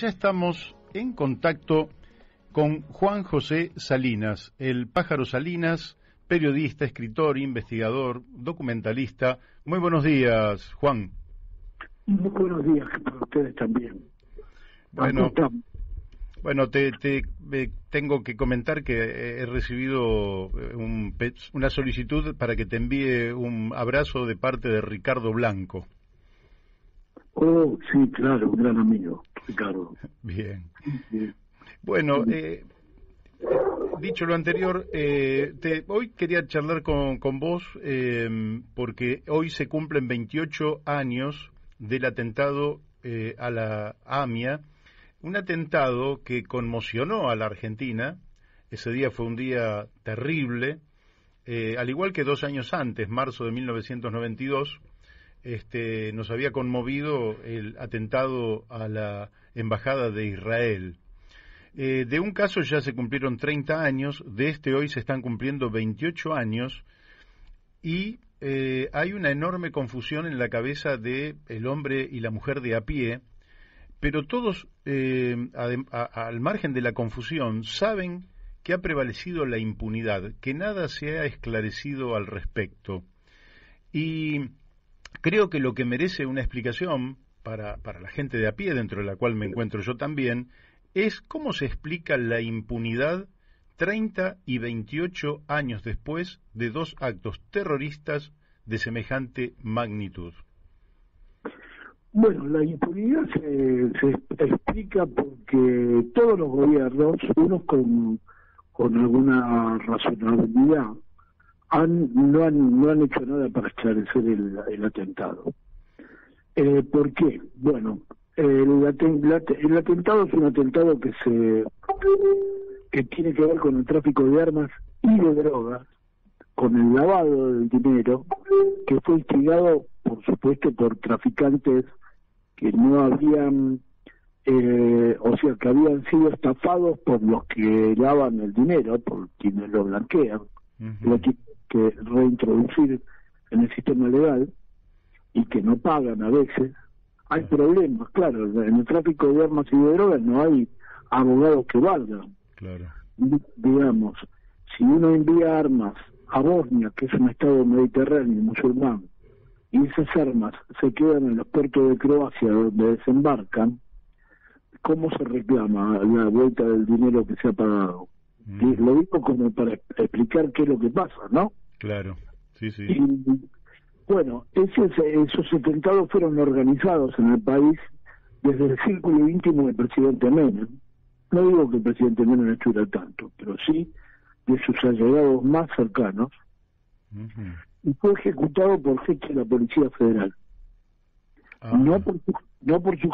Ya estamos en contacto con Juan José Salinas, el Pájaro Salinas, periodista, escritor, investigador, documentalista. Muy buenos días, Juan. Muy buenos días para ustedes también. Bueno, tengo que comentar que he recibido una solicitud para que te envíe un abrazo de parte de Ricardo Blanco. Oh, sí, claro, un gran amigo, Ricardo. Bien. Sí. Bueno, dicho lo anterior, hoy quería charlar con vos porque hoy se cumplen 28 años del atentado a la AMIA, un atentado que conmocionó a la Argentina. Ese día fue un día terrible, al igual que 2 años antes, marzo de 1992, nos había conmovido el atentado a la Embajada de Israel. De un caso ya se cumplieron 30 años, de este hoy se están cumpliendo 28 años, y hay una enorme confusión en la cabeza de el hombre y la mujer de a pie, pero todos, al margen de la confusión, saben que ha prevalecido la impunidad, que nada se ha esclarecido al respecto. Y creo que lo que merece una explicación para la gente de a pie, dentro de la cual me encuentro yo también, es cómo se explica la impunidad 30 y 28 años después de 2 actos terroristas de semejante magnitud. Bueno, la impunidad se explica porque todos los gobiernos, unos con alguna razonabilidad, no han hecho nada para esclarecer el atentado. ¿Por qué? Bueno, el atentado es un atentado que tiene que ver con el tráfico de armas y de drogas, con el lavado del dinero, que fue instigado, por supuesto, por traficantes que no habían, que habían sido estafados por los que lavan el dinero, por quienes lo blanquean, lo que reintroducir en el sistema legal y que no pagan a veces. Hay problemas, claro, en el tráfico de armas y de drogas no hay abogados que valgan. Claro. Digamos, si uno envía armas a Bosnia, que es un estado mediterráneo musulmán, y esas armas se quedan en los puertos de Croacia donde desembarcan, ¿cómo se reclama la vuelta del dinero que se ha pagado? Lo digo como para explicar qué es lo que pasa, ¿no? Claro, sí, sí. Y, bueno, esos atentados fueron organizados en el país desde el círculo íntimo del presidente Menem. No digo que el presidente Menem estuviera tanto, pero sí de sus allegados más cercanos, y fue ejecutado por jefe de la Policía Federal. No por su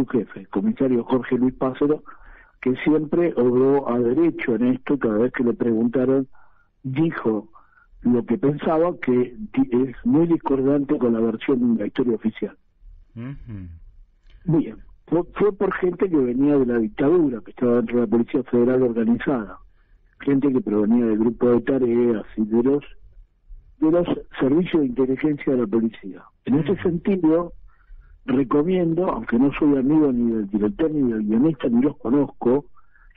jefe, el comisario Jorge Luis Pácero, que siempre obró a derecho en esto. Cada vez que le preguntaron, dijo lo que pensaba, que es muy discordante con la versión de la historia oficial. Bien, fue por gente que venía de la dictadura, que estaba dentro de la Policía Federal organizada, gente que provenía del grupo de tareas y de los servicios de inteligencia de la policía. En ese sentido, recomiendo, aunque no soy amigo ni del director ni del guionista, ni los conozco,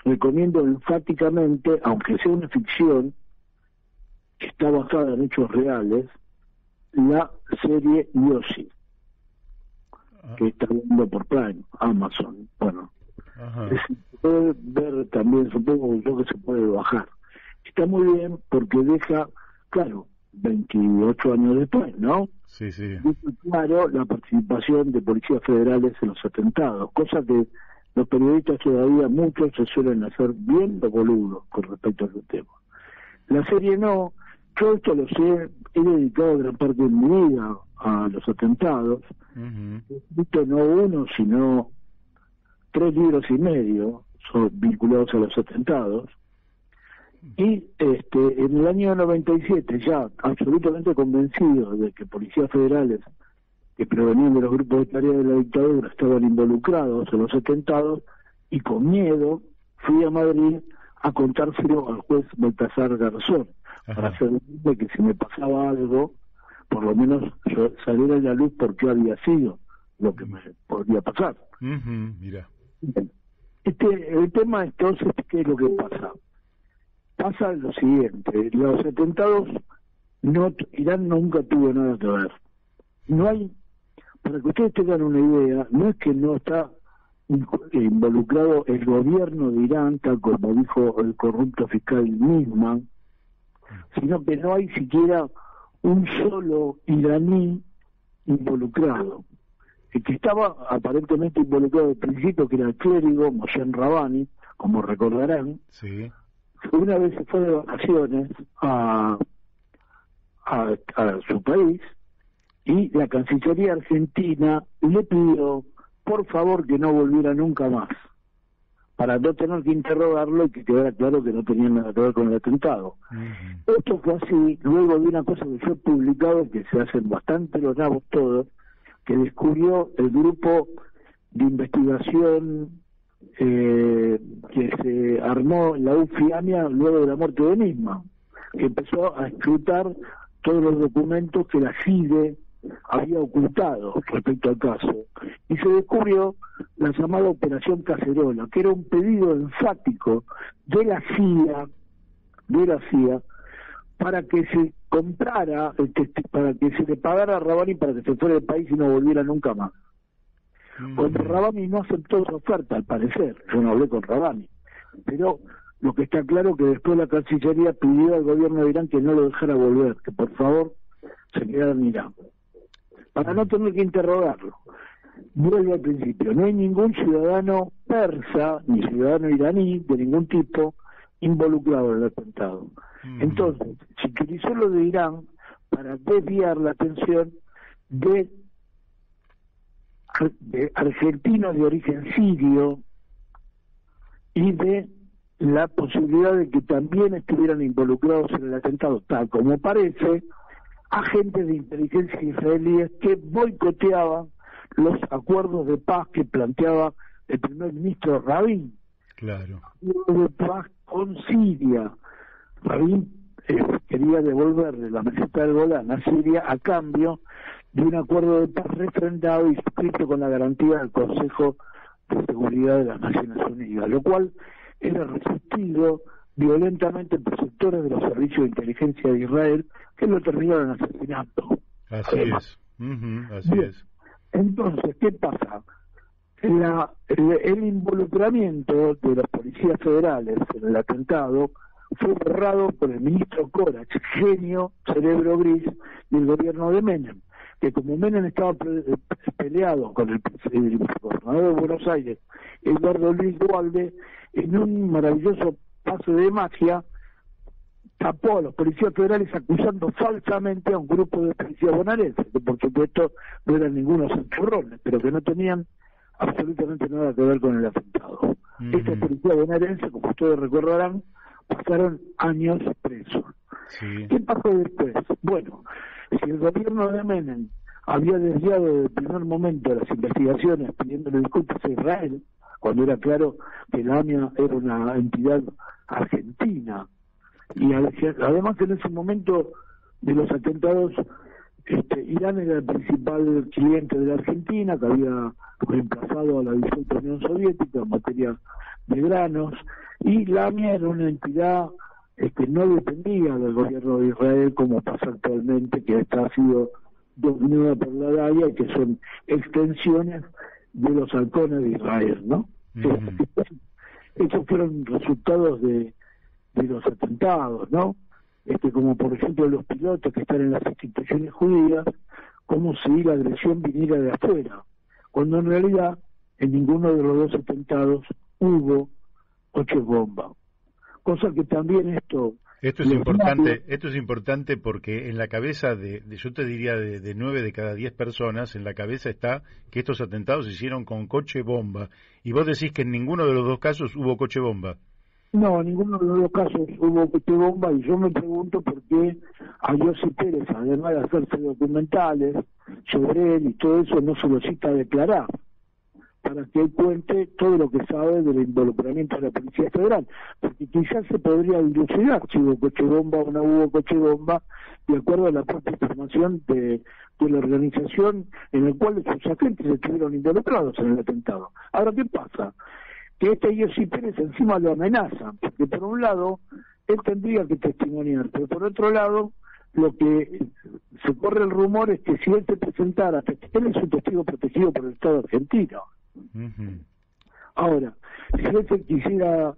recomiendo enfáticamente, aunque sea una ficción que está basada en hechos reales, la serie Yossi, que está viendo por Prime, Amazon. Bueno, se puede ver también, supongo yo que se puede bajar. Está muy bien porque deja, claro, 28 años después, ¿no? Sí, sí. Claro, la participación de policías federales en los atentados, cosa que los periodistas todavía muchos se suelen hacer bien los boludos con respecto a ese tema. La serie no. Yo esto lo sé, he dedicado gran parte de mi vida a los atentados. He escrito no uno, sino 3 libros y medio son vinculados a los atentados. Y en el año 97, ya absolutamente convencido de que policías federales que provenían de los grupos de tarea de la dictadura estaban involucrados en los atentados, y con miedo fui a Madrid a contárselo al juez Baltasar Garzón, para asegurarme que si me pasaba algo, por lo menos yo saliera a la luz por qué había sido lo que me podía pasar. Mira. El tema entonces, ¿qué es lo que pasa? Pasa lo siguiente, los atentados, Irán nunca tuvo nada que ver. No hay, para que ustedes tengan una idea, no es que no está involucrado el gobierno de Irán, tal como dijo el corrupto fiscal Nisman, sino que no hay siquiera un solo iraní involucrado. El que estaba aparentemente involucrado al principio, que era el clérigo Moshen Rabani, como recordarán, sí. Una vez se fue de vacaciones a su país y la Cancillería Argentina le pidió por favor que no volviera nunca más, para no tener que interrogarlo y que quedara claro que no tenía nada que ver con el atentado. Esto fue así luego de una cosa que yo he publicado, que se hacen bastante los nabos todos, que descubrió el grupo de investigación que se armó en la UFIAMIA luego de la muerte de Nisman, que empezó a escrutar todos los documentos que la CIDE había ocultado respecto al caso, y se descubrió la llamada Operación Cacerola, que era un pedido enfático de la CIA para que se comprara, para que se le pagara a Rabani para que se fuera del país y no volviera nunca más. Cuando Rabani no aceptó esa oferta, al parecer, yo no hablé con Rabani, pero lo que está claro que después la Cancillería pidió al gobierno de Irán que no lo dejara volver, que por favor se quedara en Irán, para no tener que interrogarlo. Vuelvo al principio, no hay ningún ciudadano persa, ni ciudadano iraní, de ningún tipo, involucrado en el atentado. Entonces, se utilizó lo de Irán para desviar la atención de argentinos de origen sirio y de la posibilidad de que también estuvieran involucrados en el atentado, tal como parece, agentes de inteligencia israelíes que boicoteaban los acuerdos de paz que planteaba el primer ministro Rabin. Claro. De paz con Siria. Rabin quería devolverle la meseta del Golán a Siria a cambio de un acuerdo de paz refrendado y suscrito con la garantía del Consejo de Seguridad de las Naciones Unidas, lo cual era resistido violentamente por sectores de los servicios de inteligencia de Israel que lo terminaron asesinando. Así es. Así es. Entonces, ¿qué pasa? El involucramiento de los policías federales en el atentado fue borrado por el ministro Korach, genio, cerebro gris del gobierno de Menem, que como Menem estaba peleado con el gobernador de Buenos Aires, Eduardo Luis Duhalde, en un maravilloso paso de magia, tapó a los policías federales acusando falsamente a un grupo de policías bonaerenses, que por supuesto no eran ningunos santurrones, pero que no tenían absolutamente nada que ver con el atentado. Estos policías bonaerenses, como ustedes recordarán, pasaron años presos. Sí. ¿Qué pasó después? Bueno, si el gobierno de Menem había desviado desde el primer momento las investigaciones pidiéndole disculpas a Israel, cuando era claro que la AMIA era una entidad argentina, y además en ese momento de los atentados Irán era el principal cliente de la Argentina, que había reemplazado a la disuelta Unión Soviética en materia de granos, y la AMIA era una entidad que no dependía del gobierno de Israel como pasa actualmente, que ha sido dominada por la DAIA y que son extensiones de los halcones de Israel, ¿no? Estos fueron resultados de los atentados, ¿no? Como por ejemplo los pilotos que están en las instituciones judías, como si la agresión viniera de afuera, cuando en realidad en ninguno de los dos atentados hubo coches bomba. Cosa que también esto es importante porque en la cabeza yo te diría de 9 de cada 10 personas, en la cabeza está que estos atentados se hicieron con coche bomba, y vos decís que en ninguno de los dos casos hubo coche bomba. No, en ninguno de los dos casos hubo coche bomba, y yo me pregunto por qué a Yossi Pérez, además de hacerse documentales sobre él y todo eso, no se lo cita a declarar. para que él cuente todo lo que sabe del involucramiento de la Policía Federal, porque quizás se podría dilucidar si hubo coche bomba o no hubo coche bomba, de acuerdo a la propia información de la organización en la cual sus agentes estuvieron involucrados en el atentado. Ahora, ¿qué pasa? Que Yossi Pérez encima lo amenaza, porque por un lado él tendría que testimoniar, pero por otro lado lo que se corre el rumor es que si él se presentara, él es un testigo protegido por el Estado argentino. Ahora, si él se quisiera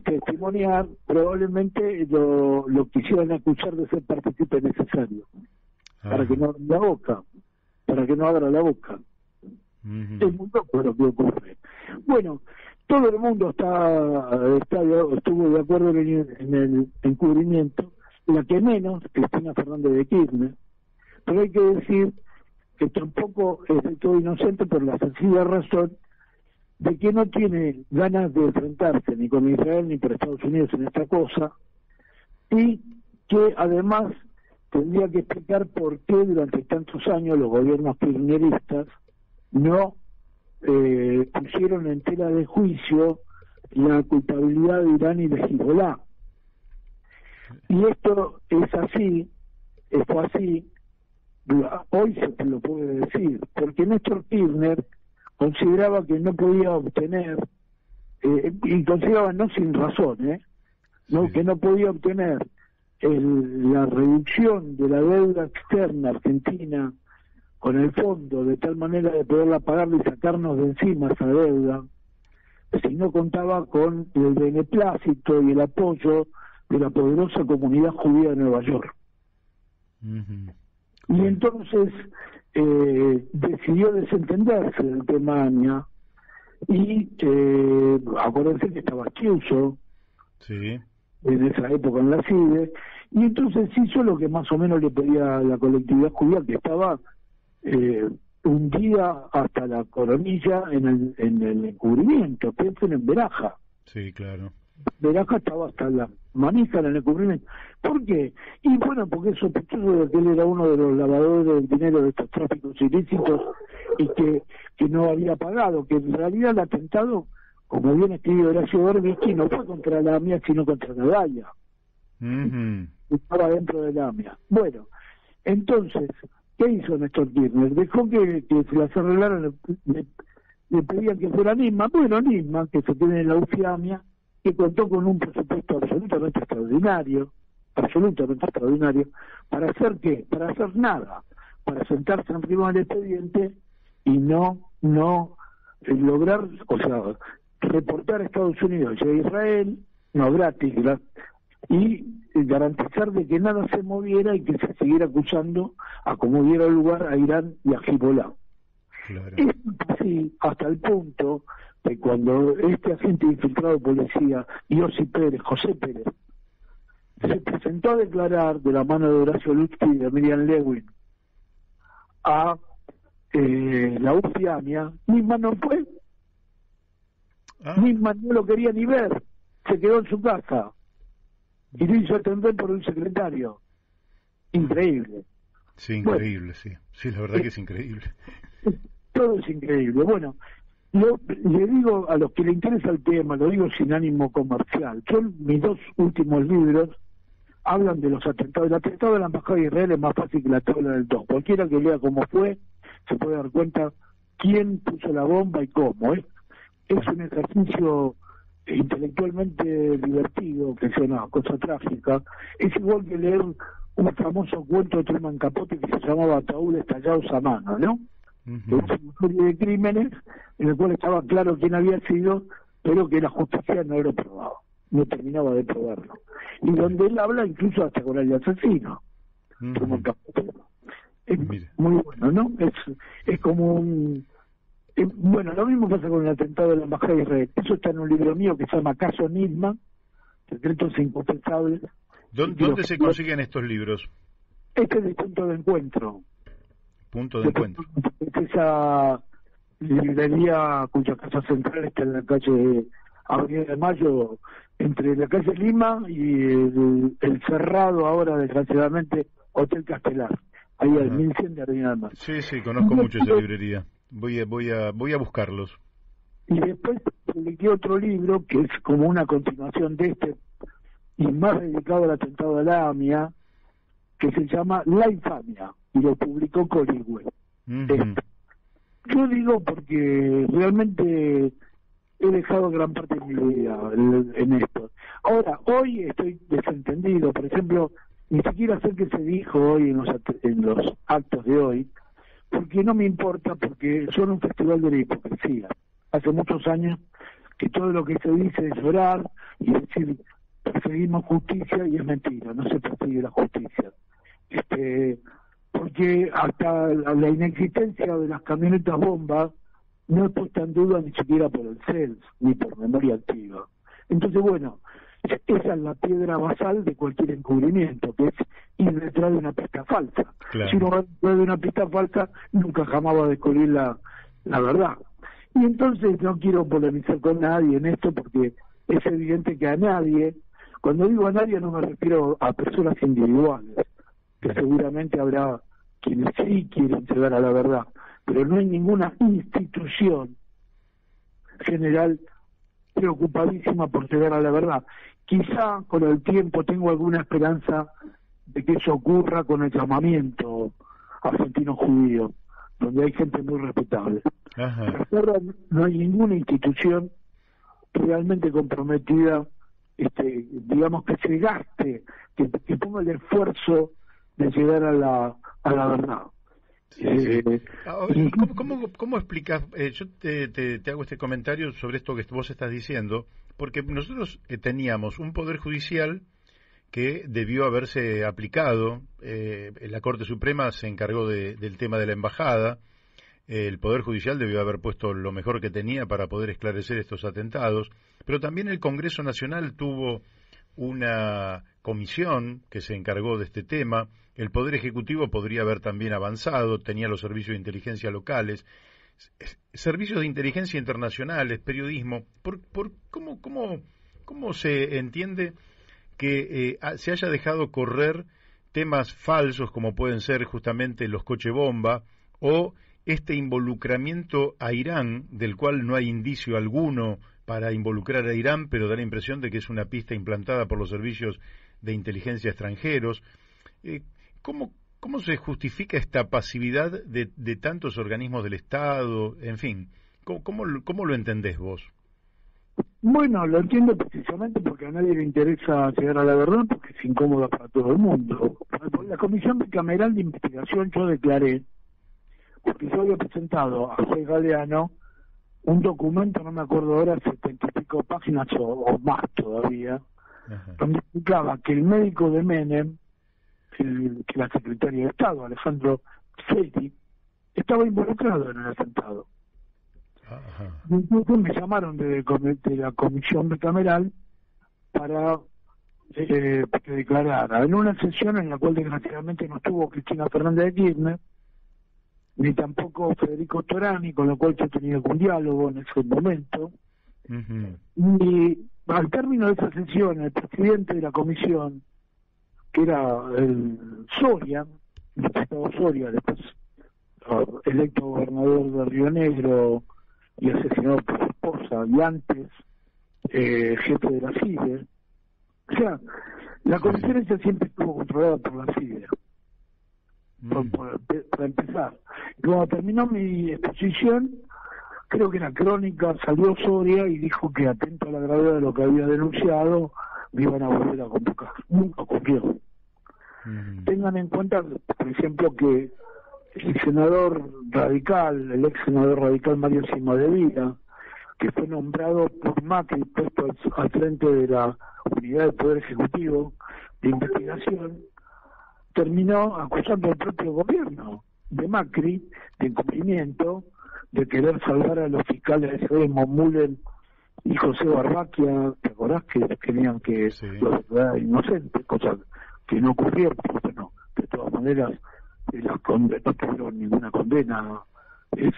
testimoniar, probablemente lo quisieran acusar de ser partícipe necesario, para que no abra la boca, Es muy loco lo que ocurre. Bueno, todo el mundo estuvo de acuerdo en el encubrimiento, la que menos, Cristina Fernández de Kirchner, pero hay que decir que tampoco es del todo inocente por la sencilla razón de que no tiene ganas de enfrentarse ni con Israel ni por Estados Unidos en esta cosa, y que además tendría que explicar por qué durante tantos años los gobiernos kirchneristas no pusieron en tela de juicio la culpabilidad de Irán y de Hezbollah. Y esto es así, hoy se lo puede decir, porque Néstor Kirchner consideraba que no podía obtener, y consideraba no sin razón, que no podía obtener la reducción de la deuda externa argentina con el fondo de tal manera de poderla pagar y sacarnos de encima esa deuda, si no contaba con el beneplácito y el apoyo de la poderosa comunidad judía de Nueva York. Y entonces decidió desentenderse del tema ANIA, y acuérdense que estaba Chiuso en esa época en la CIDE, y entonces hizo lo que más o menos le pedía a la colectividad judía, que estaba hundida hasta la coronilla en el encubrimiento. Piensen en Beraja. Sí, claro. Beraja estaba hasta la manija en el encubrimiento. ¿Por qué? Y bueno, porque es sospechoso de que él era uno de los lavadores del dinero de estos tráficos ilícitos y que no había pagado, que en realidad el atentado, como bien escribió Horacio Berbisky, no fue contra la AMIA sino contra Nadalla. Estaba dentro de la AMIA. Bueno, entonces, ¿qué hizo Néstor Kirchner? Dejó que se las arreglaran, le pedían que fuera Nisma. Bueno, Nisma, que se tiene en la UFIAMIA, que contó con un presupuesto absolutamente extraordinario, ¿para hacer qué? Para hacer nada, para sentarse encima del expediente y no lograr, o sea, reportar a Estados Unidos y a Israel, no gratis, y garantizar de que nada se moviera y que se siguiera acusando a como diera lugar a Irán y a Hezbollah. Claro. Es así hasta el punto que cuando este agente infiltrado policía, José Pérez, se presentó a declarar de la mano de Horacio Lutzky y de Miriam Lewin a la UFIAMIA, Nisma no fue. Nisma no lo quería ni ver, se quedó en su casa y lo hizo atender por un secretario. Increíble. Sí, increíble, bueno, sí, la verdad que es increíble. Todo es increíble. Bueno, le digo a los que le interesa el tema, lo digo sin ánimo comercial. Mis dos últimos libros hablan de los atentados. El atentado de la Embajada de Israel es más fácil que la tabla del 2. Cualquiera que lea cómo fue, se puede dar cuenta quién puso la bomba y cómo. Es un ejercicio intelectualmente divertido, que es una cosa trágica. Es igual que leer un famoso cuento de Truman Capote que se llamaba Ataúdes tallados a mano, ¿no? Es una serie de crímenes en el cual estaba claro quién había sido, pero que la justicia no lo probaba, no terminaba de probarlo. Y donde él habla incluso hasta con el asesino. Truman Capote. Es muy bueno, ¿no? Es como un... bueno, lo mismo pasa con el atentado de la Embajada de Israel. Eso está en un libro mío que se llama Caso Nisma, Secretos Inconfesables. ¿Dónde se consiguen estos libros? Este es el Punto de Encuentro. Punto de Encuentro. Es esa librería cuya casa central está en la calle Avenida de Mayo, entre la calle Lima y el cerrado ahora, desgraciadamente, Hotel Castelar. Ahí al 1100 de Avenida de Mayo. Sí, conozco mucho esa librería. Voy a buscarlos. Y después publiqué otro libro que es como una continuación de este y más dedicado al atentado de la AMIA, que se llama La Infamia, y lo publicó Coligüe. Yo digo porque realmente he dejado gran parte de mi vida en esto. Ahora, hoy estoy desentendido, por ejemplo, ni siquiera sé qué se dijo hoy en los actos de hoy, porque no me importa, porque son un festival de la hipocresía. Hace muchos años que todo lo que se dice es orar y decir perseguimos justicia, y es mentira, no se persigue la justicia. Porque hasta la inexistencia de las camionetas bomba no es puesta en duda ni siquiera por el CELS ni por memoria activa. Entonces, bueno, esa es la piedra basal de cualquier encubrimiento, que es ir detrás de una pista falsa. Claro. Si uno va detrás de una pista falsa, nunca jamás va a descubrir la verdad. Y entonces no quiero polemizar con nadie en esto, porque es evidente que a nadie, cuando digo a nadie no me refiero a personas individuales, que seguramente habrá quienes sí quieren llegar a la verdad, pero no hay ninguna institución general preocupadísima por llegar a la verdad. Quizá con el tiempo tengo alguna esperanza de que eso ocurra con el llamamiento argentino-judío, donde hay gente muy respetable. Pero ahora no hay ninguna institución realmente comprometida, digamos, que se gaste, que ponga el esfuerzo de llegar a la verdad. Sí. Ahora, ¿cómo explicas? Yo te hago este comentario sobre esto que vos estás diciendo, porque nosotros teníamos un poder judicial que debió haberse aplicado. La Corte Suprema se encargó del tema de la embajada. El Poder Judicial debió haber puesto lo mejor que tenía para poder esclarecer estos atentados, pero también el Congreso Nacional tuvo una comisión que se encargó de este tema. El Poder Ejecutivo podría haber también avanzado, tenía los servicios de inteligencia locales, servicios de inteligencia internacionales, periodismo. ¿Cómo se entiende que se haya dejado correr temas falsos como pueden ser justamente los coche bomba o este involucramiento a Irán, del cual no hay indicio alguno para involucrar a Irán, pero da la impresión de que es una pista implantada por los servicios de inteligencia extranjeros? ¿Cómo se justifica esta pasividad de tantos organismos del Estado? En fin, ¿cómo lo entendés vos? Bueno, lo entiendo precisamente porque a nadie le interesa llegar a la verdad, porque es incómoda para todo el mundo. La Comisión Bicameral de Investigación yo declaré, porque yo había presentado a juez Galeano un documento, no me acuerdo ahora, 70 y pico páginas o más todavía, donde explicaba que el médico de Menem, que la secretaria de Estado, Alejandro Feiti, estaba involucrado en el atentado. Entonces me llamaron de la comisión bicameral para que declarara en una sesión en la cual desgraciadamente no estuvo Cristina Fernández de Kirchner, ni tampoco Federico Torani, con lo cual yo tenía algún diálogo en ese momento. Y al término de esa sesión, el presidente de la comisión, que era el Soria, el diputado Soria, después electo gobernador de Río Negro y asesinado por su esposa, y antes jefe de la CIDE. O sea, la comisión esa siempre estuvo controlada por la CIDE. Para empezar. Y cuando terminó mi exposición, creo que en la crónica salió Soria y dijo que, atento a la gravedad de lo que había denunciado, me iban a volver a convocar. Nunca ocurrió. Tengan en cuenta, por ejemplo, que el senador radical, el ex senador radical Mario Cimadevila, que fue nombrado por Macri, puesto al frente de la unidad del Poder Ejecutivo de investigación, terminó acusando al propio gobierno de Macri de incumplimiento, de querer salvar a los fiscales Mullen y José Barbaquia. ¿Te acordás que querían que los declararan inocentes? Cosa que no ocurrió, pero bueno, de todas maneras no tuvieron ninguna condena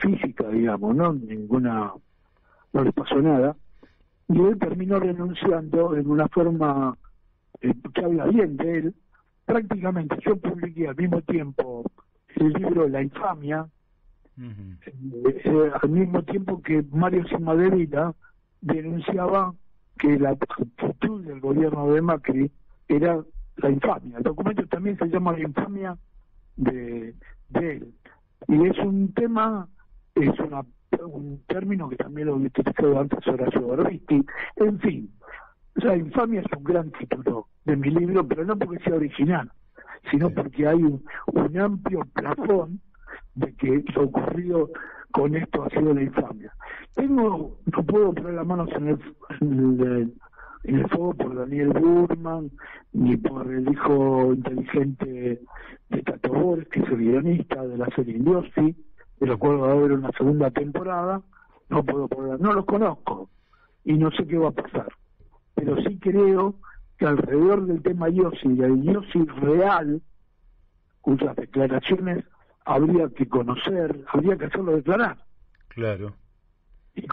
física, digamos, no les pasó nada, y él terminó renunciando en una forma que habla bien de él. Prácticamente yo publiqué al mismo tiempo el libro La Infamia Al mismo tiempo que Mario Cimadevila denunciaba que la actitud del gobierno de Macri era la infamia. El documento también se llama La infamia de él. Y es un tema, un término que también lo utilizó antes Horacio Barbisti. En fin, la infamia es un gran título de mi libro, pero no porque sea original, sino porque hay un amplio plafón de que lo ocurrido con esto ha sido la infamia. No puedo poner las manos en el fuego por Daniel Burman, ni por el hijo inteligente de Tato Bores, que es el guionista de la serie Indiosi, de lo cual va a haber una segunda temporada. No puedo poner, no los conozco y no sé qué va a pasar, pero sí creo que alrededor del tema Yossi y el Yossi real, cuyas declaraciones habría que conocer, habría que hacerlo declarar. Claro. Y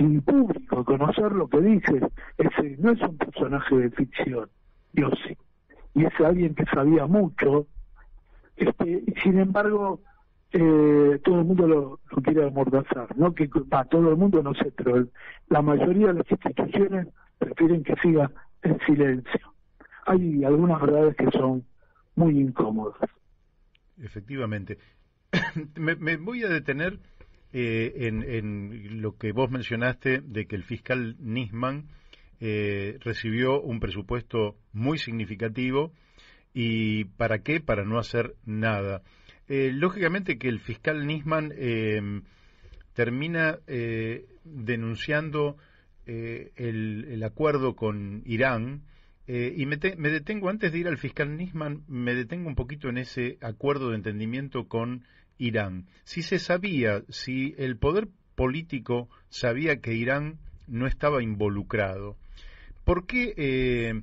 en público conocer lo que dice. Ese no es un personaje de ficción, Yossi, y es alguien que sabía mucho, y sin embargo todo el mundo lo quiere amordazar, no que todo el mundo, no sé, pero la mayoría de las instituciones prefieren que siga en silencio. Hay algunas verdades que son muy incómodas. Efectivamente. Me voy a detener en lo que vos mencionaste de que el fiscal Nisman recibió un presupuesto muy significativo. ¿Y para qué? Para no hacer nada. Lógicamente que el fiscal Nisman termina denunciando el acuerdo con Irán. Y me detengo, antes de ir al fiscal Nisman, me detengo un poquito en ese acuerdo de entendimiento con Irán. Si se sabía, si el poder político sabía que Irán no estaba involucrado, ¿por qué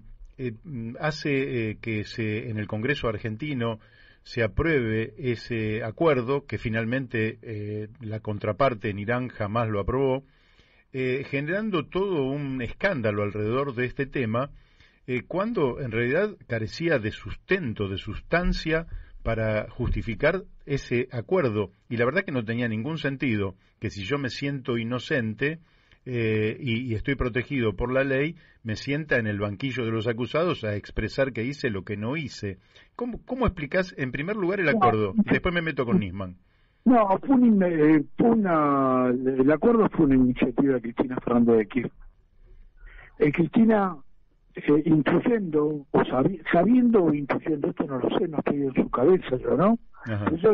hace que en el Congreso argentino se apruebe ese acuerdo, que finalmente la contraparte en Irán jamás lo aprobó, generando todo un escándalo alrededor de este tema, cuando en realidad carecía de sustento, de sustancia para justificar ese acuerdo? Y la verdad que no tenía ningún sentido que, si yo me siento inocente y estoy protegido por la ley, me sienta en el banquillo de los acusados a expresar que hice lo que no hice. ¿Cómo explicás, en primer lugar, el acuerdo? Después me meto con Nisman. No, el acuerdo fue una iniciativa de Cristina Fernández de Kirchner. Cristina, intuyendo, o sabiendo o intuyendo, esto no lo sé, no estoy en su cabeza yo, ¿no? Ella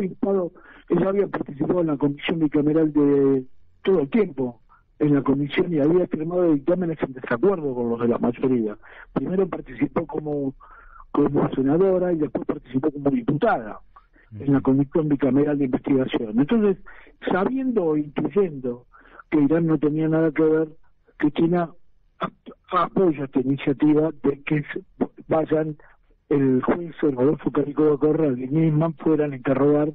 había participado en la comisión bicameral de todo el tiempo, en la comisión, y había firmado dictámenes en desacuerdo con los de la mayoría. Primero participó como senadora y después participó como diputada en la comisión bicameral de investigación. Entonces, sabiendo o intuyendo que Irán no tenía nada que ver, Cristina apoya esta iniciativa de que vayan el juez Rodolfo Carico Corral y Nisman fueran a interrogar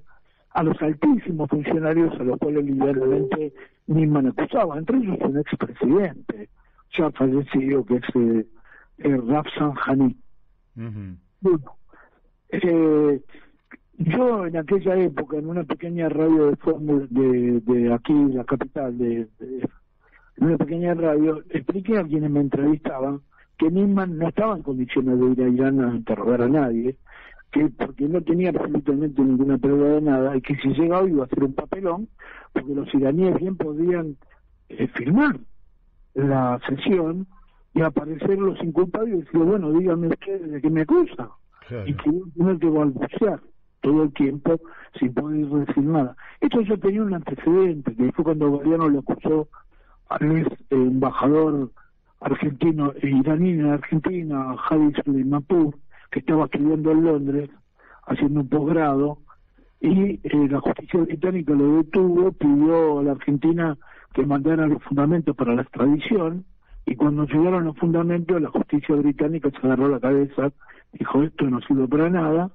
a los altísimos funcionarios a los cuales liberalmente Nisman acusaba, entre ellos un expresidente ya fallecido, que es Rafsanjani. Bueno, yo en aquella época, en una pequeña radio de fórmula de aquí, la capital, en una pequeña radio, expliqué a quienes me entrevistaban que Nisman no estaba en condiciones de ir a Irán a interrogar a nadie, porque no tenía absolutamente ninguna prueba de nada, y que si llegaba iba a hacer un papelón, porque los iraníes bien podían filmar la sesión y aparecer los inculpables y decir, bueno, díganme ustedes de qué me acusa. Claro. Y que uno que balbucear todo el tiempo sin poder decir nada. Esto ya tenía un antecedente, que fue cuando Galeano le acusó al ex embajador argentino e iraní en Argentina, Hadi Suleimanpour, que estaba estudiando en Londres, haciendo un posgrado, y la justicia británica lo detuvo, pidió a la Argentina que mandara los fundamentos para la extradición, y cuando llegaron los fundamentos, la justicia británica se agarró la cabeza, dijo, esto no sirve para nada,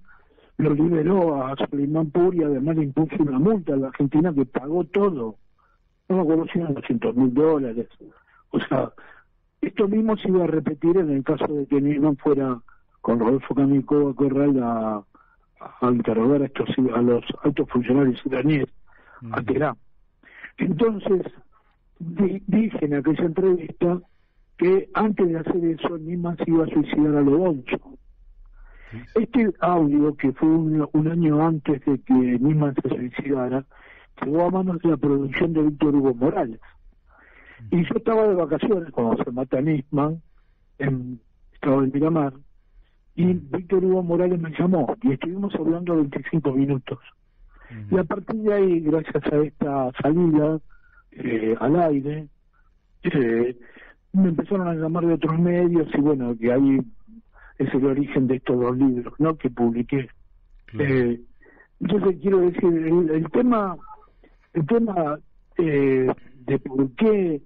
lo liberó a Suleimanpour y además le impuso una multa a la Argentina que pagó todo. No me acuerdo si eran $200.000. O sea, esto mismo se iba a repetir en el caso de que Nisman fuera con Rodolfo Canico Corral a interrogar a los altos funcionarios iraníes a Teherán. Entonces, dije en aquella entrevista que antes de hacer eso, Nisman se iba a suicidar a lo boncho. Este audio, que fue un año antes de que Nisman se suicidara, llegó a manos de la producción de Víctor Hugo Morales. Y yo estaba de vacaciones cuando se mata Nisman, estaba en Miramar, y Víctor Hugo Morales me llamó, y estuvimos hablando 25 minutos. Y a partir de ahí, gracias a esta salida al aire, me empezaron a llamar de otros medios, y bueno, que ahí es el origen de estos dos libros, ¿no?, que publiqué. Claro. Entonces quiero decir, el tema de por qué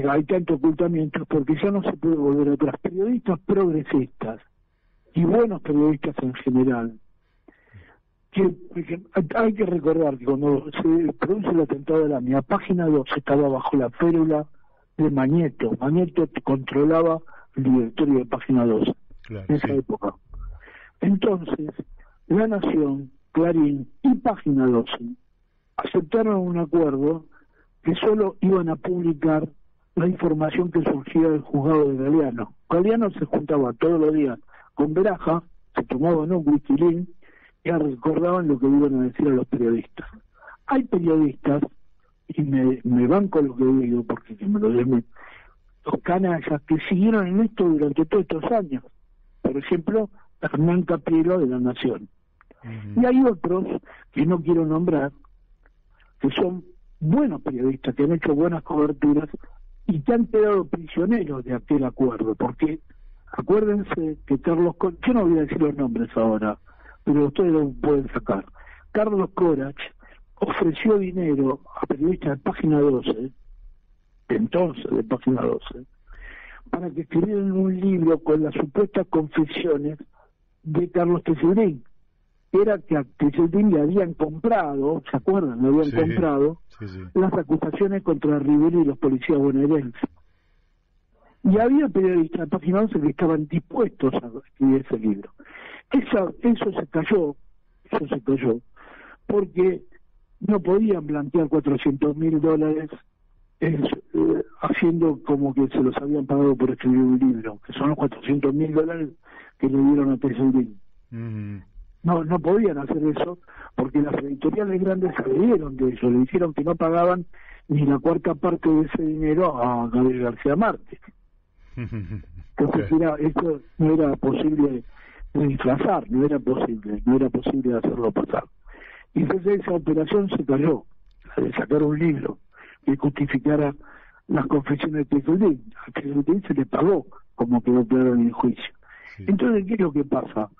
hay tanto ocultamiento es porque ya no se puede volver atrás. Periodistas progresistas y buenos periodistas en general, que hay que recordar que cuando se produce el atentado de la mía, Página 2 estaba bajo la férula de Magneto. Magneto controlaba el directorio de Página 2 en esa época. Entonces, La Nación, Clarín y Página 12 aceptaron un acuerdo que solo iban a publicar la información que surgía del juzgado de Galeano. Galeano se juntaba todos los días con Beraja, se tomaban un whisky y recordaban lo que iban a decir a los periodistas. Hay periodistas, y me banco lo que digo, porque me lo den los canallas, que siguieron en esto durante todos estos años. Por ejemplo, Hernán Caprielo de La Nación. Y hay otros que no quiero nombrar, que son buenos periodistas, que han hecho buenas coberturas y que han quedado prisioneros de aquel acuerdo, porque acuérdense que Carlos Corach, yo no voy a decir los nombres ahora, pero ustedes lo pueden sacar. Carlos Corach ofreció dinero a periodistas de Página 12, entonces de Página 12, para que escribieran un libro con las supuestas confesiones de Carlos Tejedín. Era que a Tejedín le habían comprado, ¿se acuerdan? Le habían comprado las acusaciones contra Rivera y los policías bonaerenses. Y había periodistas de Página 11 que estaban dispuestos a escribir ese libro. Eso se cayó, porque no podían blanquear $400,000 haciendo como que se los habían pagado por escribir un libro, que son los $400,000 que le dieron a Tejedín. No podían hacer eso porque las editoriales grandes se dieron de eso, le dijeron que no pagaban ni la cuarta parte de ese dinero a Gabriel García Márquez. Entonces eso no era posible de disfrazar, no era posible hacerlo pasar. Y entonces esa operación se cayó, la de sacar un libro que justificara las confesiones de Tejedín. A Tejedín se le pagó, como quedó claro en el juicio. Entonces, ¿qué es lo que pasa?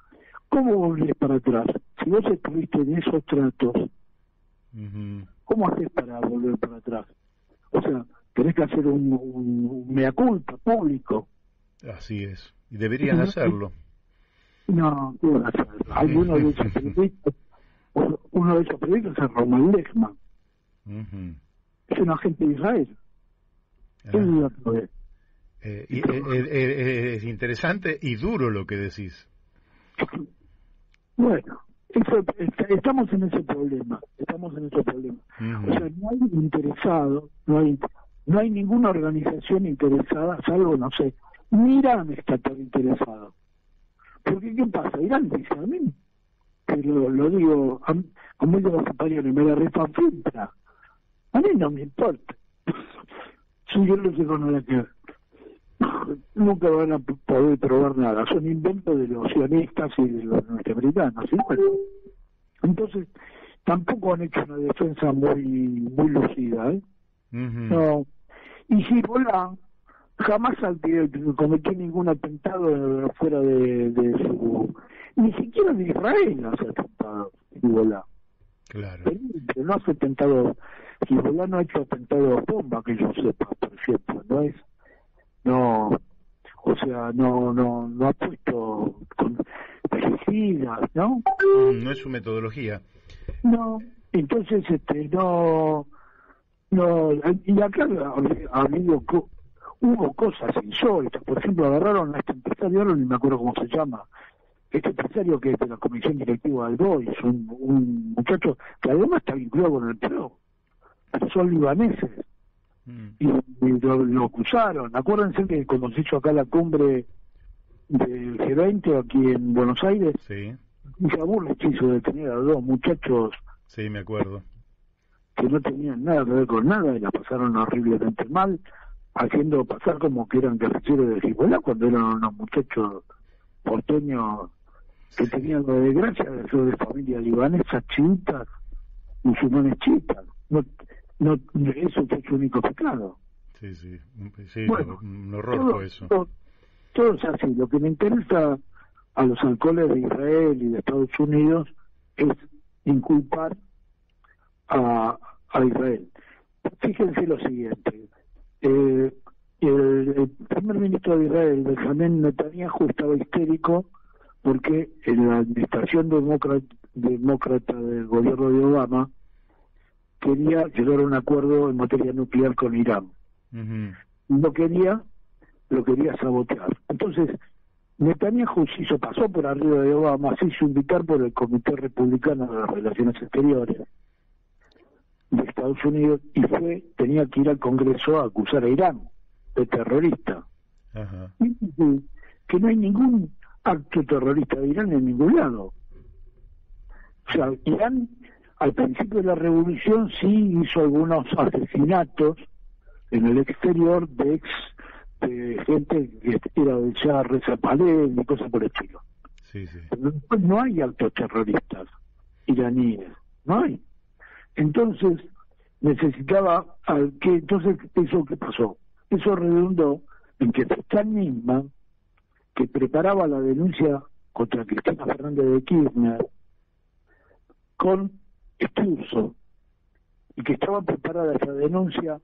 ¿Cómo volvés para atrás? Si vos estuviste en esos tratos, ¿cómo haces para volver para atrás? O sea, tenés que hacer un mea culpa público. Así es, y deberían hacerlo. No, ¿qué van a hacer? Hay uno de esos periodistas es Román Lechman. Es un agente de Israel. Es interesante y duro lo que decís. Bueno, estamos en ese problema. O sea, no hay interesado, no hay ninguna organización interesada, salvo, no sé, ni Irán está tan interesado. Porque, ¿qué pasa? Irán dice a mí, pero lo digo, como yo los españoles, me la refanfiltra. A mí no me importa. Si yo no sé con nada que ver. Nunca van a poder probar nada, son inventos de los sionistas y de los norteamericanos, ¿sí? Entonces tampoco han hecho una defensa muy lucida, No, y Hezbollah jamás cometió ningún atentado fuera de su, ni siquiera de Israel hace atentado Hezbollah. Claro. Pero no hace atentado, Hezbollah no ha hecho atentado a bomba, que yo sepa, por ejemplo, no, o sea, no ha puesto con pesticidas, ¿no? No es su metodología. No, entonces no, y acá hubo cosas insólitas. Por ejemplo, agarraron a esta empresa de oro, ni me acuerdo cómo se llama, este empresario que es de la comisión directiva del BOI, es un muchacho que además está vinculado con el PRO, pero son libaneses, y lo acusaron. Acuérdense que cuando se hizo acá la cumbre del G20 aquí en Buenos Aires, sí, Burles quiso detener a dos muchachos, sí, me acuerdo, que no tenían nada que ver con nada y la pasaron horriblemente mal, haciendo pasar como que eran guerrilleros de Hezbollah cuando eran unos muchachos porteños que tenían la desgracia de ser de familia libanesa, chiitas, musulmanes chiitas. No, eso fue su único pecado. Sí, sí, sí, Bueno, un horror fue eso. Todo es así. Lo que me interesa a los alcoholes de Israel y de Estados Unidos es inculpar a Israel. Fíjense lo siguiente. El primer ministro de Israel, Benjamin Netanyahu, estaba histérico porque en la administración demócrata del gobierno de Obama quería llegar a un acuerdo en materia nuclear con Irán. Lo quería sabotear. Entonces, Netanyahu pasó por arriba de Obama, se hizo invitar por el Comité Republicano de las Relaciones Exteriores de Estados Unidos y tenía que ir al Congreso a acusar a Irán de terrorista. Ajá. Que no hay ningún acto terrorista de Irán en ningún lado. O sea, Irán al principio de la revolución sí hizo algunos asesinatos en el exterior de gente que era de Shah Reza Pahlavi y cosas por el estilo. Sí, sí. Pero después no hay actos terroristas iraníes, no hay. Entonces necesitaba entonces eso que pasó, eso redundó en que Fiscal Nisman, que preparaba la denuncia contra Cristina Fernández de Kirchner con Sturzo, y que estaba preparada esa denuncia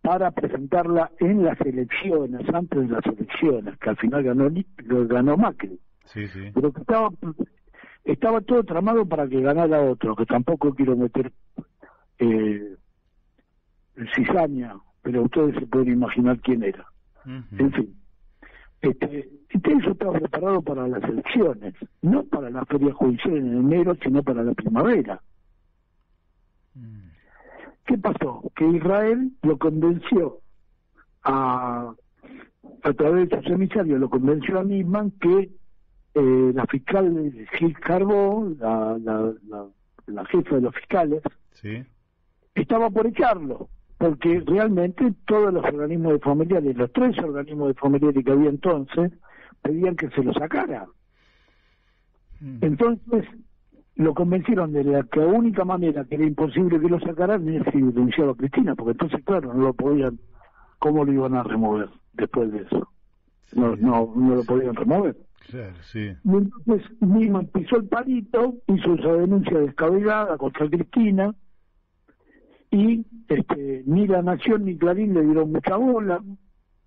para presentarla en las elecciones, antes de las elecciones, que al final ganó Macri. Sí, sí. Pero que estaba todo tramado para que ganara otro, que tampoco quiero meter cizaña, pero ustedes se pueden imaginar quién era. En fin, eso estaba preparado para las elecciones, no para la feria judicial en enero, sino para la primavera. ¿Qué pasó? Que Israel lo convenció a través de sus emisarios, lo convenció a Nisman que la fiscal Gil Carbó, la jefa de los fiscales, ¿sí?, estaba por echarlo, porque realmente todos los organismos de familiares, los 3 organismos de familiares que había entonces, pedían que se lo sacara. Entonces lo convencieron de la única manera que era imposible que lo sacaran era si denunciaba a Cristina, porque entonces, claro, no lo podían, ¿cómo lo iban a remover después de eso? No lo podían remover. Claro, sí. Y entonces Nisman pisó el palito, hizo esa denuncia descabellada contra Cristina, y ni La Nación ni Clarín le dieron mucha bola,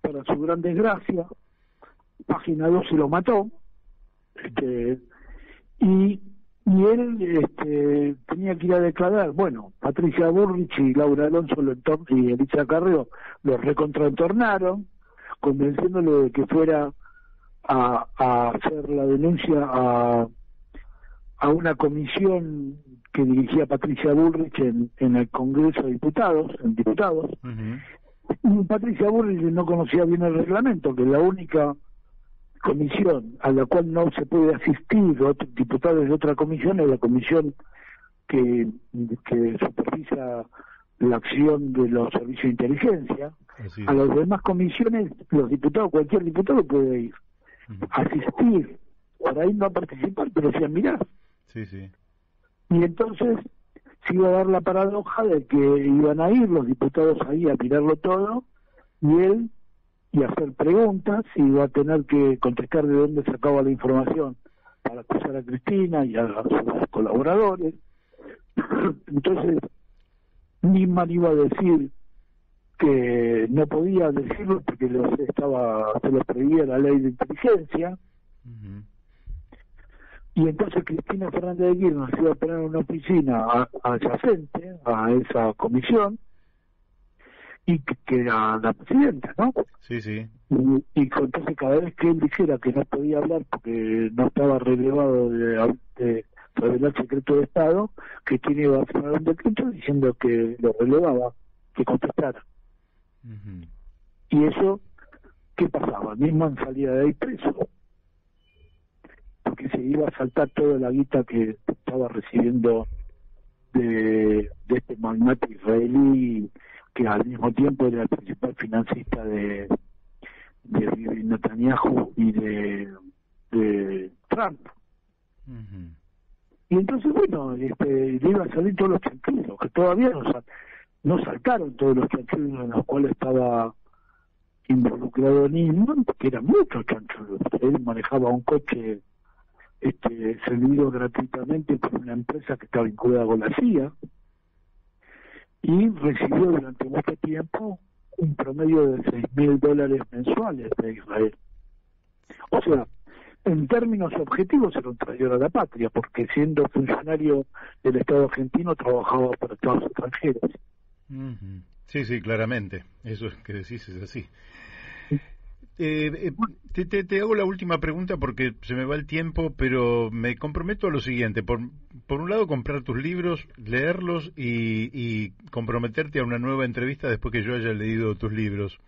para su gran desgracia. Página 2 se lo mató, y él tenía que ir a declarar. Bueno, Patricia Bullrich y Laura Alonso y Elisa Carrero lo recontraentornaron, convenciéndole de que fuera a hacer la denuncia a una comisión que dirigía Patricia Bullrich en el Congreso de Diputados, Y Patricia Bullrich no conocía bien el reglamento, que la única comisión a la cual no se puede asistir otros diputados de otra comisión es la comisión que supervisa la acción de los servicios de inteligencia. A las demás comisiones, los diputados, cualquier diputado puede ir, asistir, por ahí no participar, pero sí a mirar. Sí, sí. Y entonces se iba a dar la paradoja de que iban a ir los diputados ahí a mirarlo todo, y él y hacer preguntas, y iba a tener que contestar de dónde sacaba la información para acusar a Cristina y a sus colaboradores. Entonces Nisman iba a decir que no podía decirlo porque se lo prohibía la ley de inteligencia. Y entonces Cristina Fernández de Kirchner se iba a poner en una oficina adyacente a esa comisión, y que era la presidenta, ¿no? Sí, sí. Y entonces cada vez que él dijera que no podía hablar porque no estaba relevado de revelar secreto de Estado, Cristina iba a firmar un decreto diciendo que lo relevaba, que contestara. Uh-huh. Y eso, ¿qué pasaba? Nisman salía de ahí preso, porque se iba a saltar toda la guita que estaba recibiendo de este magnate israelí, que al mismo tiempo era el principal financista de Netanyahu y de Trump. Uh-huh. Y entonces, bueno, le iba a salir todos los chanchullos, que todavía no saltaron todos los chanchullos en los cuales estaba involucrado Nisman, porque eran muchos chanchullos. Él manejaba un coche servido gratuitamente por una empresa que está vinculada con la CIA, y recibió durante mucho tiempo un promedio de $6.000 mensuales de Israel. O sea, en términos objetivos era un traidor a la patria, porque siendo funcionario del Estado argentino trabajaba para Estados extranjeros. Uh-huh. Sí, sí, claramente. Eso es que decís es así. Te hago la última pregunta porque se me va el tiempo, pero me comprometo a lo siguiente. Por un lado, comprar tus libros, leerlos y comprometerte a una nueva entrevista después que yo haya leído tus libros.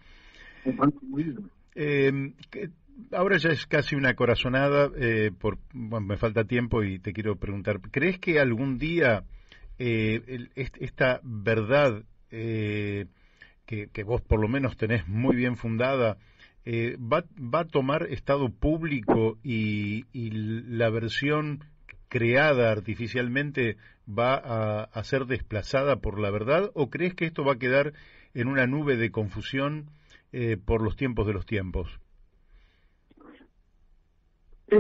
Ahora ya es casi una corazonada, bueno, me falta tiempo y te quiero preguntar, ¿crees que algún día esta verdad que vos por lo menos tenés muy bien fundada, va a tomar estado público y la versión creada artificialmente va a ser desplazada por la verdad, o crees que esto va a quedar en una nube de confusión por los tiempos de los tiempos? Yo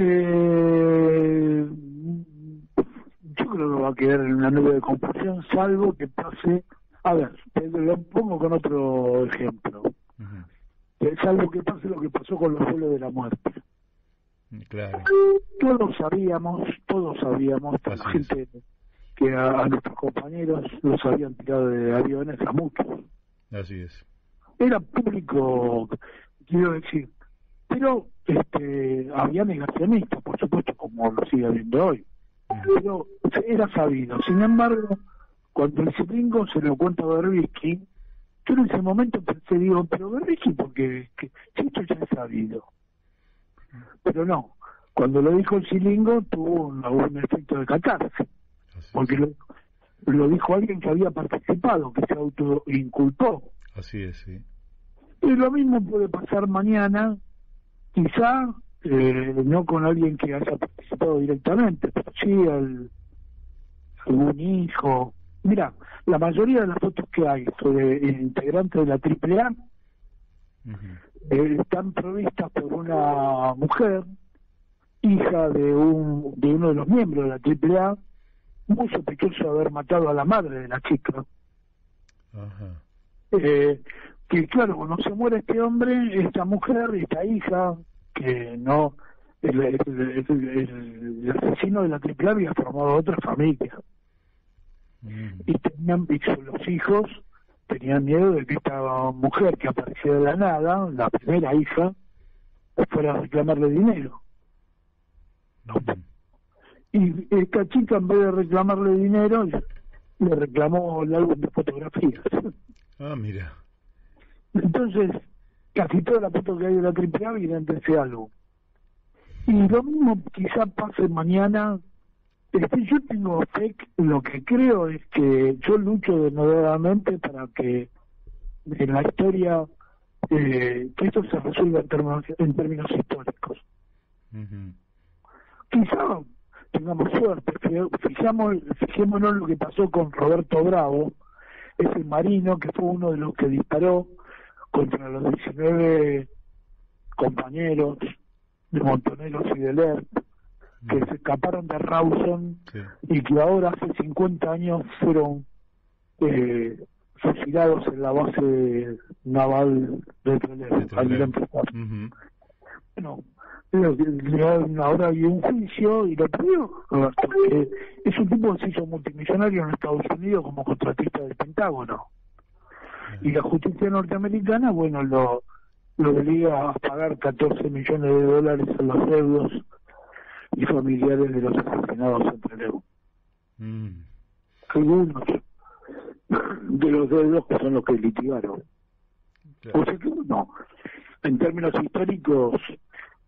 creo que va a quedar en una nube de confusión, salvo que pase. A ver, te lo pongo con otro ejemplo. Uh-huh. Salvo que pase lo que pasó con los vuelos de la muerte. Claro. Todos sabíamos, la gente que a nuestros compañeros los habían tirado de aviones, a muchos. Así es. Era público, quiero decir, pero había negacionistas, por supuesto, como lo sigue habiendo hoy. Pero era sabido. Sin embargo, cuando el Cilingo se lo cuenta a Berbisky, yo en ese momento pensé, digo, pero Berbisky, porque esto ya es sabido. Pero no, cuando lo dijo el Cilingo tuvo un efecto de catarsis, porque lo dijo alguien que había participado, que se autoinculpó. Así es, sí. Y lo mismo puede pasar mañana, quizá no con alguien que haya participado directamente, pero sí algún hijo. Mira, la mayoría de las fotos que hay sobre integrantes de la AAA uh-huh. Están provistas por una mujer, hija de uno de los miembros de la AAA, muy sospechoso de haber matado a la madre de la chica. Uh-huh. Que claro, cuando se muere este hombre, esta mujer, esta hija, que no, el asesino de la AAA había formado otra familia. Y los hijos tenían miedo de que esta mujer que aparecía de la nada, la primera hija, fuera a reclamarle dinero. Y esta chica, en vez de reclamarle dinero, le reclamó el álbum de fotografías. Ah, mira. Entonces, casi toda la foto que hay de la AAA viene de ese álbum. Y lo mismo quizá pase mañana. Yo tengo fe, lo que creo es que yo lucho denodadamente para que en la historia, que esto se resuelva en términos históricos. Uh-huh. Quizá tengamos suerte, fijémonos en lo que pasó con Roberto Bravo, ese marino que fue uno de los que disparó contra los 19 compañeros de Montoneros y de Lerp, que se escaparon de Rawson, sí. Y que ahora hace 50 años fueron fusilados en la base naval de Trelew. Uh-huh. Bueno, ahora hay un juicio y lo perdió, Roberto, que es un tipo que se hizo multimillonario en Estados Unidos como contratista del Pentágono. Y la justicia norteamericana, bueno, lo obliga a pagar 14 millones de dólares a los deudos y familiares de los asesinados en Trelew. Algunos de los deudos que son los que litigaron. Claro. O sea que no, en términos históricos,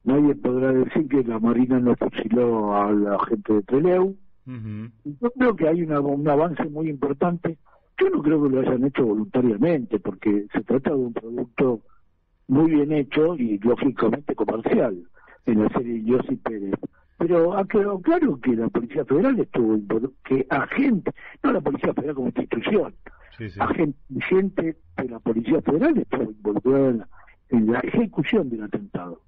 nadie podrá decir que la Marina no fusiló a la gente de Trelew. Yo creo que hay un avance muy importante. Yo no creo que lo hayan hecho voluntariamente, porque se trata de un producto muy bien hecho y lógicamente comercial en la serie Yossi Pérez. Pero ha quedado claro que la Policía Federal estuvo que agente, no la Policía Federal como institución, gente de la Policía Federal estuvo involucrada en la ejecución del atentado.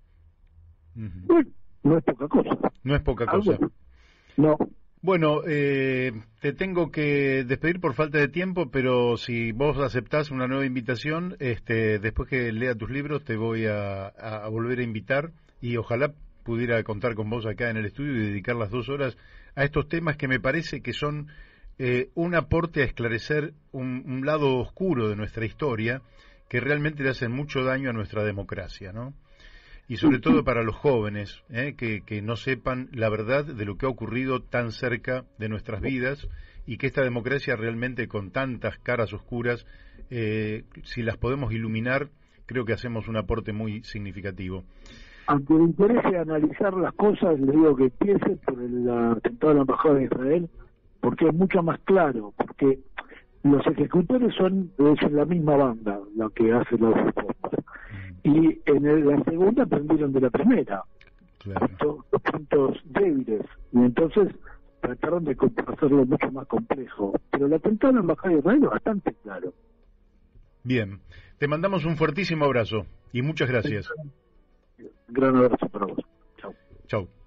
Bueno, no es poca cosa. No es poca cosa. No. Bueno, te tengo que despedir por falta de tiempo, pero si vos aceptás una nueva invitación, después que lea tus libros te voy a volver a invitar y ojalá pudiera contar con vos acá en el estudio y dedicar las 2 horas a estos temas que me parece que son un aporte a esclarecer un lado oscuro de nuestra historia que realmente le hacen mucho daño a nuestra democracia, ¿no? Y sobre todo para los jóvenes, que no sepan la verdad de lo que ha ocurrido tan cerca de nuestras vidas y que esta democracia realmente con tantas caras oscuras, si las podemos iluminar, creo que hacemos un aporte muy significativo. Aunque le interese analizar las cosas, le digo que empiece por el atentado de la Embajada de Israel, porque es mucho más claro, porque los ejecutores es la misma banda la que hace las bombas. Y en la segunda aprendieron de la primera. Claro. Los puntos débiles. Y entonces trataron de hacerlo mucho más complejo. Pero el atentado en la Embajada de Israel es bastante claro. Bien. Te mandamos un fuertísimo abrazo y muchas gracias. Gran abrazo para vos. Chau. Chau.